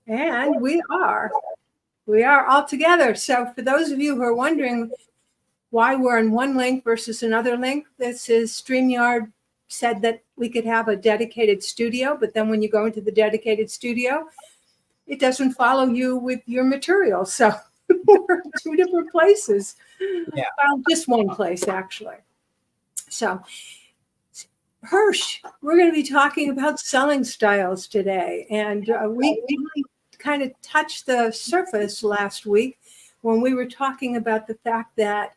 And we are all together. So for those of you who are wondering why we're in one link versus another link, this is StreamYard said that we could have a dedicated studio, but then when you go into the dedicated studio, it doesn't follow you with your material. So we're in two different places. Yeah. Well, just one place, actually. So Hirsch, we're going to be talking about selling styles today. And we kind of touched the surface last week when we were talking about the fact that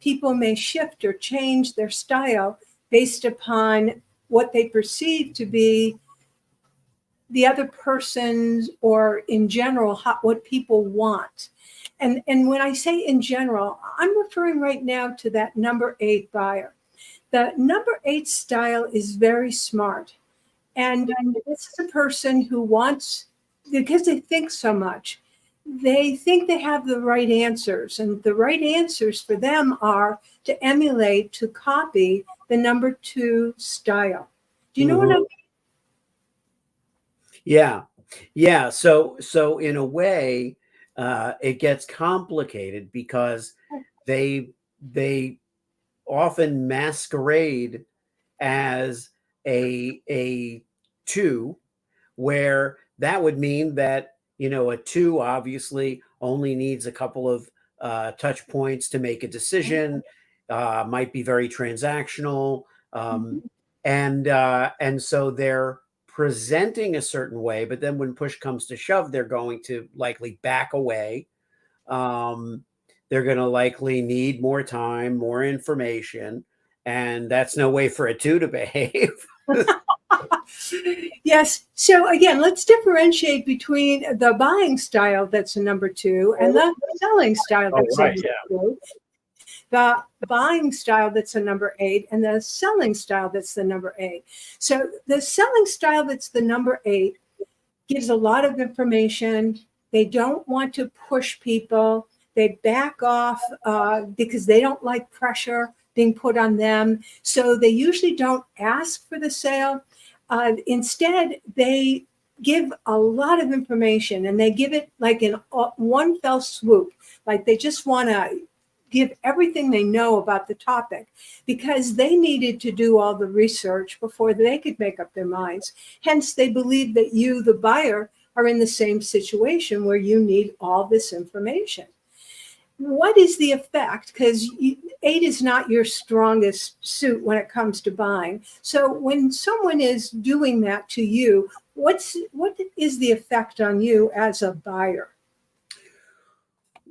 people may shift or change their style based upon what they perceive to be the other person's, or in general, what people want. And when I say in general, I'm referring right now to that number 8 buyer. The number 8 style is very smart. And this is a person who wants, because they think so much, they think they have the right answers. And the right answers for them are to emulate, to copy the number 2 style. Do you know what I mean? Yeah. So in a way, it gets complicated because they often masquerade as a 2, where that would mean that, a 2 obviously only needs a couple of touch points to make a decision, might be very transactional, and so they're presenting a certain way, but then when push comes to shove, they're going to likely back away. They're going to likely need more time, more information, and that's no way for a 2 to behave. Yes. So again, let's differentiate between the buying style that's a number 2 and the selling style that's a number 2. The buying style that's a number 8 and the selling style that's the number 8. So the selling style that's the number 8 gives a lot of information. They don't want to push people. They back off because they don't like pressure being put on them. So they usually don't ask for the sale. Instead, they give a lot of information, and they give it like in one fell swoop. Like they just want to give everything they know about the topic because they needed to do all the research before they could make up their minds. Hence, they believe that you, the buyer, are in the same situation where you need all this information. What is the effect? Because 8 is not your strongest suit when it comes to buying. So when someone is doing that to you, what is the effect on you as a buyer?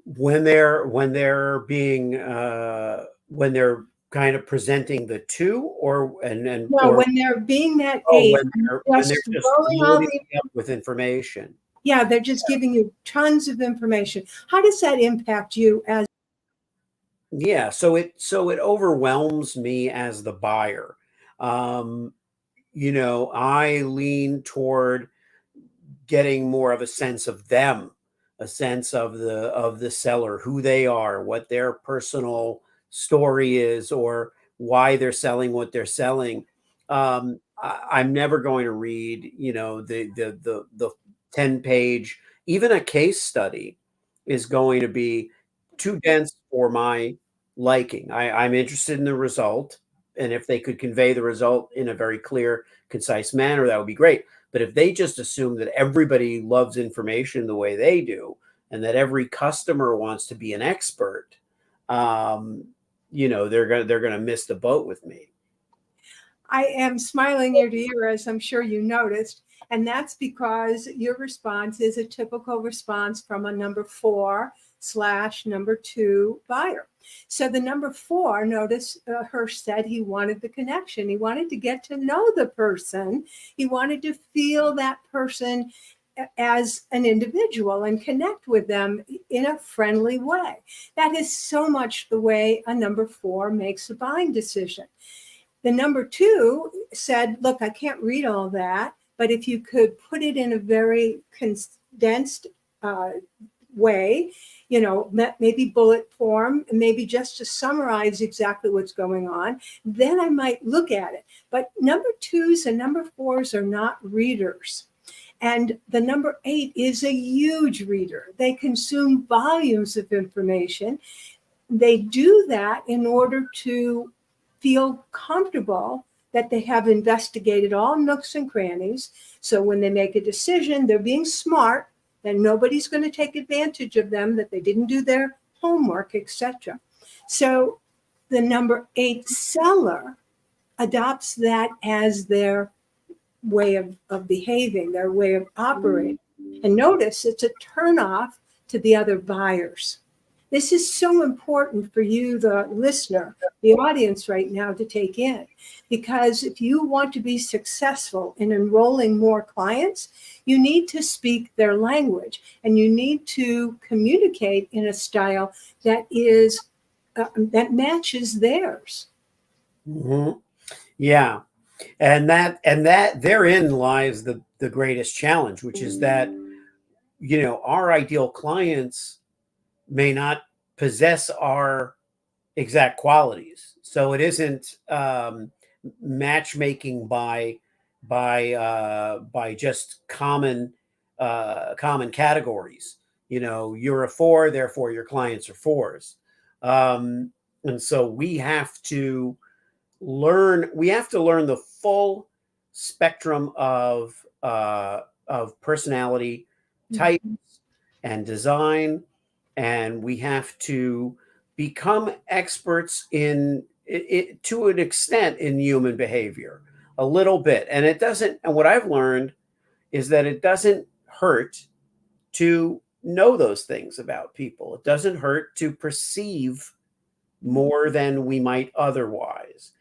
When they're being when they're kind of presenting the 2, or when they're being that 8, when they're just loading up with information. Yeah, they're just giving you tons of information. How does that impact you as? Yeah, so it overwhelms me as the buyer. I lean toward getting more of a sense of them, a sense of the seller, who they are, what their personal story is, or why they're selling what they're selling. I'm never going to read, the 10-page, even a case study is going to be too dense for my liking. I'm interested in the result. And if they could convey the result in a very clear, concise manner, that would be great. But if they just assume that everybody loves information the way they do, and that every customer wants to be an expert, they're gonna miss the boat with me. I am smiling ear to ear, as I'm sure you noticed. And that's because your response is a typical response from a number 4/number 2 buyer. So the number 4, notice Hirsch said he wanted the connection. He wanted to get to know the person. He wanted to feel that person as an individual and connect with them in a friendly way. That is so much the way a number 4 makes a buying decision. The number 2 said, look, I can't read all that, but if you could put it in a very condensed way, maybe bullet form, maybe just to summarize exactly what's going on, then I might look at it. But number 2s and number 4s are not readers. And the number 8 is a huge reader. They consume volumes of information. They do that in order to feel comfortable that they have investigated all nooks and crannies. So when they make a decision, they're being smart, that nobody's going to take advantage of them, that they didn't do their homework, etc. So the number 8 seller adopts that as their way of behaving, their way of operating. And notice it's a turnoff to the other buyers. This is so important for you, the listener, the audience right now, to take in, because if you want to be successful in enrolling more clients, you need to speak their language, and you need to communicate in a style that is that matches theirs. Mm-hmm. Yeah. And that therein lies the greatest challenge, which is that, our ideal clients may not possess our exact qualities. So it isn't matchmaking by just common categories. You're a 4, therefore your clients are 4s. And so we have to learn the full spectrum of personality types and design, and we have to become experts in it to an extent in human behavior, a little bit. And what I've learned is that it doesn't hurt to know those things about people. It doesn't hurt to perceive more than we might otherwise.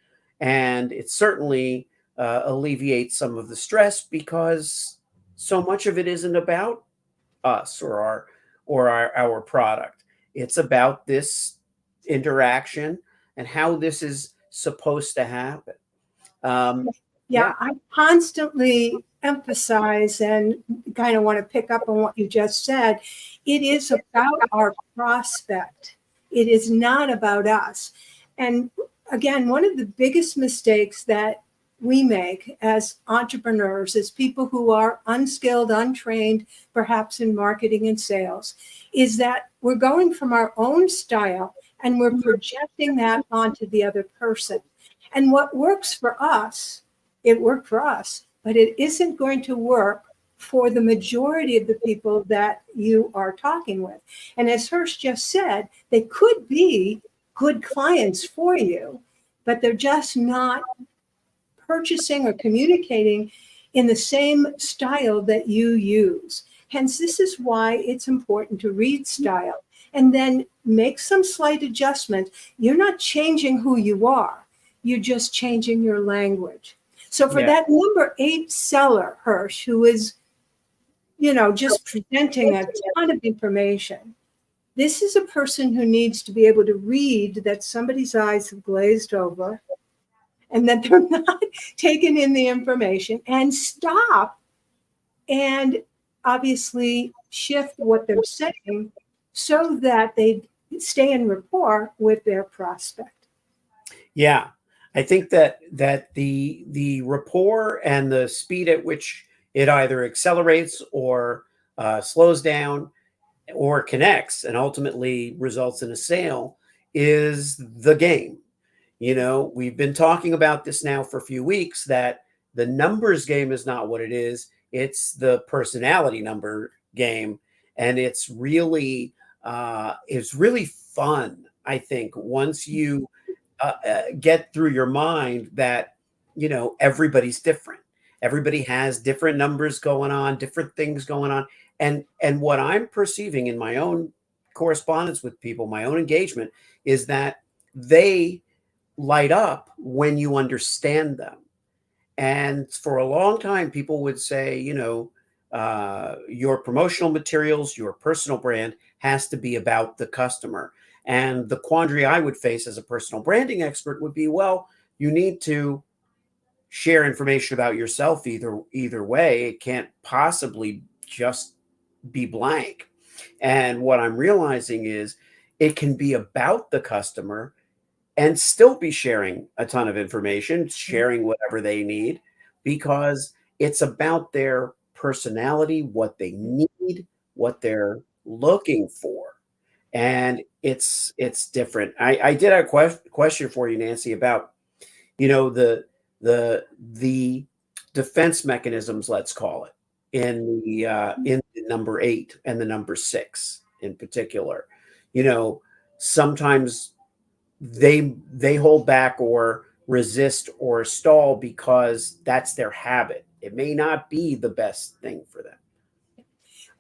And it certainly alleviates some of the stress, because so much of it isn't about us or our product. It's about this interaction and how this is supposed to happen. Yeah, I constantly emphasize and kind of want to pick up on what you just said. It is about our prospect. It is not about us. And again, one of the biggest mistakes that we make as entrepreneurs, as people who are unskilled, untrained, perhaps in marketing and sales, is that we're going from our own style and we're projecting that onto the other person. And what works for us, it worked for us, but it isn't going to work for the majority of the people that you are talking with. And as Hirsch just said, they could be good clients for you, but they're just not purchasing or communicating in the same style that you use. Hence, this is why it's important to read style and then make some slight adjustment. You're not changing who you are. You're just changing your language. So for that number 8 seller, Hirsch, who is, just presenting a ton of information, this is a person who needs to be able to read that somebody's eyes have glazed over and that they're not taking in the information, and stop and obviously shift what they're saying so that they stay in rapport with their prospect. Yeah. I think that the rapport and the speed at which it either accelerates or slows down or connects and ultimately results in a sale is the game. We've been talking about this now for a few weeks, that the numbers game is not what it is. It's the personality number game. And it's really fun, I think, once you get through your mind that, everybody's different. Everybody has different numbers going on, different things going on. And what I'm perceiving in my own correspondence with people, my own engagement, is that they light up when you understand them. And for a long time, people would say, your promotional materials, your personal brand has to be about the customer. And the quandary I would face as a personal branding expert would be, well, you need to share information about yourself either way. It can't possibly just be blank. And what I'm realizing is it can be about the customer and still be sharing a ton of information, sharing whatever they need, because it's about their personality, what they need, what they're looking for. And it's different. I did have a question for you, Nancy, about, the defense mechanisms, let's call it, in the number 8 and the number 6 in particular. Sometimes they hold back or resist or stall because that's their habit. It may not be the best thing for them.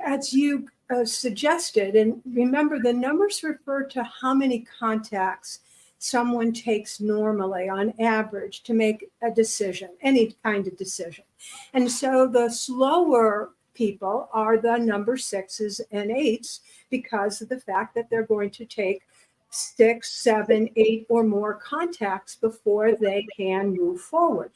As you suggested, and remember, the numbers refer to how many contacts someone takes normally on average to make a decision, any kind of decision. And so the slower people are the number 6s and 8s because of the fact that they're going to take 6, 7, 8 or more contacts before they can move forward.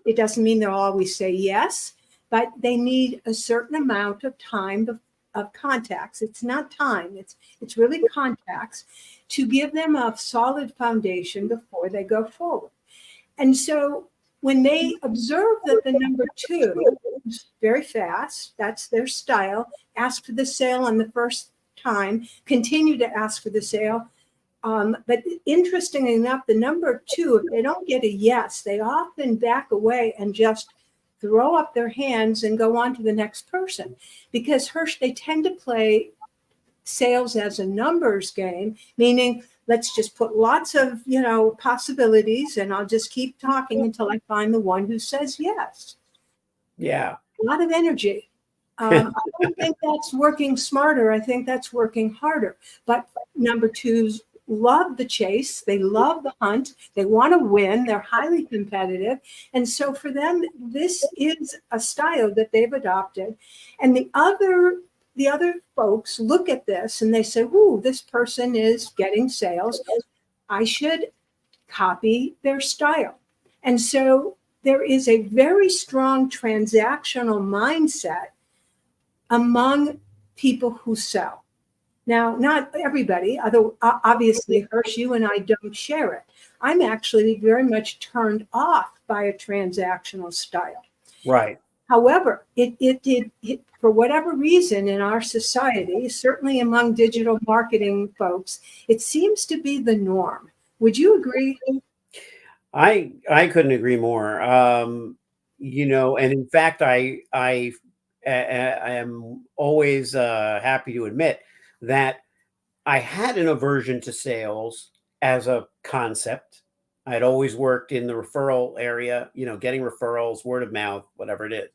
It doesn't mean they'll always say yes, but they need a certain amount of time of contacts. It's not time, it's really contacts to give them a solid foundation before they go forward. And so when they observe that the number 2 is very fast, that's their style, ask for the sale on the first time, continue to ask for the sale. But interestingly enough, the number 2, if they don't get a yes, they often back away and just throw up their hands and go on to the next person, because they tend to play sales as a numbers game, meaning let's just put lots of possibilities and I'll just keep talking until I find the one who says yes. Yeah. A lot of energy. I don't think that's working smarter. I think that's working harder. But number 2s love the chase. They love the hunt. They want to win. They're highly competitive. And so for them, this is a style that they've adopted. And the other folks look at this and they say, ooh, this person is getting sales. I should copy their style. And so there is a very strong transactional mindset among people who sell. Now, not everybody, although obviously, Hirsch, you and I don't share it. I'm actually very much turned off by a transactional style. Right. However, it for whatever reason in our society, certainly among digital marketing folks, it seems to be the norm. Would you agree? I couldn't agree more. And in fact, I am always happy to admit that I had an aversion to sales as a concept. I'd always worked in the referral area, getting referrals, word of mouth, whatever it is.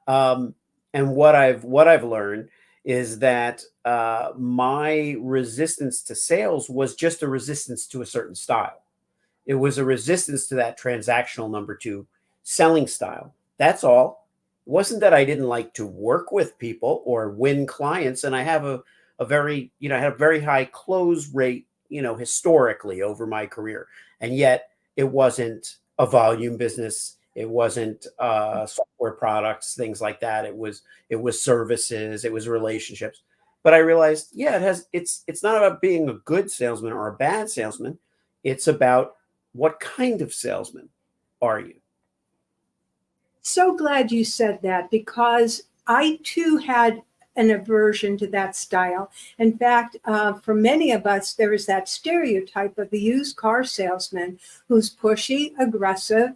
And what I've learned is that my resistance to sales was just a resistance to a certain style. It was a resistance to that transactional number 2 selling style. That's all. It wasn't that I didn't like to work with people or win clients. And I have a very, I had a very high close rate, historically over my career. And yet it wasn't a volume business. It wasn't software products, things like that. It was services, it was relationships. But I realized, it's not about being a good salesman or a bad salesman. It's about what kind of salesman are you? So glad you said that, because I too had an aversion to that style. In fact, for many of us, there is that stereotype of the used car salesman who's pushy, aggressive,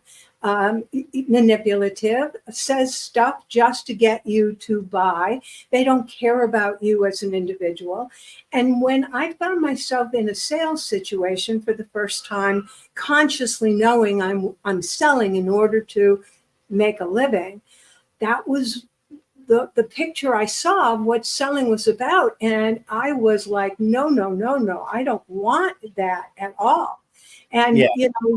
manipulative, says stuff just to get you to buy. They don't care about you as an individual. And when I found myself in a sales situation for the first time, consciously knowing I'm selling in order to make a living, that was the picture I saw of what selling was about. And I was like, no, I don't want that at all. And,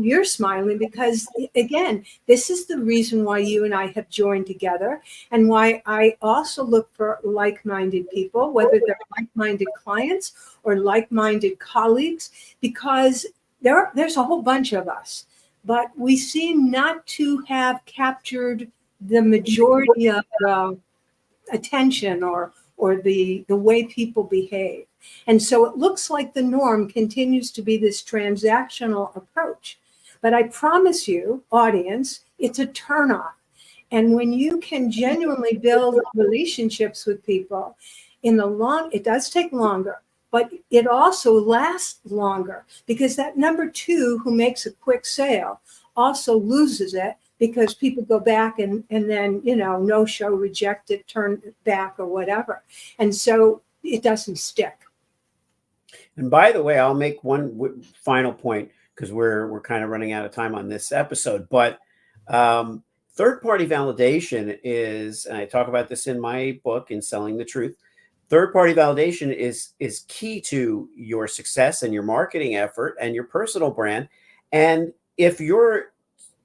you're smiling because, again, this is the reason why you and I have joined together, and why I also look for like-minded people, whether they're like-minded clients or like-minded colleagues, because there's a whole bunch of us, but we seem not to have captured the majority of the attention or the way people behave. And so it looks like the norm continues to be this transactional approach. But I promise you, audience, it's a turnoff. And when you can genuinely build relationships with people it does take longer, but it also lasts longer, because that number two who makes a quick sale also loses it, because people go back and then, no show, rejected, turn it back or whatever. And so it doesn't stick. And by the way, I'll make one final point, because we're kind of running out of time on this episode. But third-party validation is, and I talk about this in my book, In Selling the Truth. Third-party validation is key to your success and your marketing effort and your personal brand. And if you're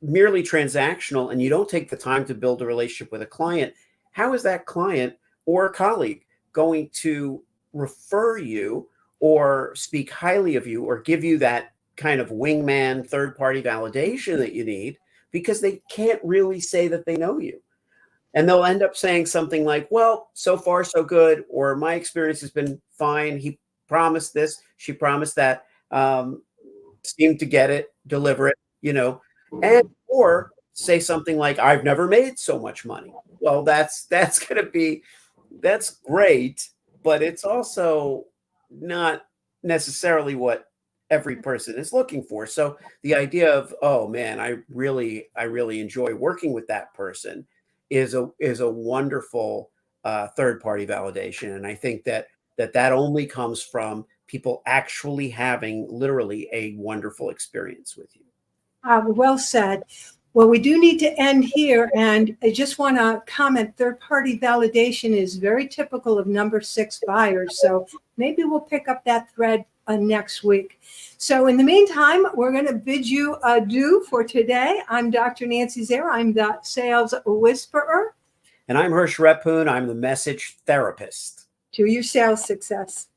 merely transactional and you don't take the time to build a relationship with a client, how is that client or a colleague going to refer you or speak highly of you or give you that kind of wingman third-party validation that you need, because they can't really say that they know you? And they'll end up saying something like, well, so far so good, or my experience has been fine. He promised this, she promised that, seemed to get it, deliver it, and or say something like, I've never made so much money. Well, that's great, but it's also not necessarily what every person is looking for. So the idea of, oh man, I really enjoy working with that person is a wonderful third-party validation. And I think that only comes from people actually having literally a wonderful experience with you. Well said. Well, we do need to end here, and I just want to comment, third-party validation is very typical of number 6 buyers. So maybe we'll pick up that thread next week. So in the meantime, we're going to bid you adieu for today. I'm Dr. Nancy Zara. I'm the Sales Whisperer. And I'm Hirsch Rephun. I'm the Message Therapist. To your sales success.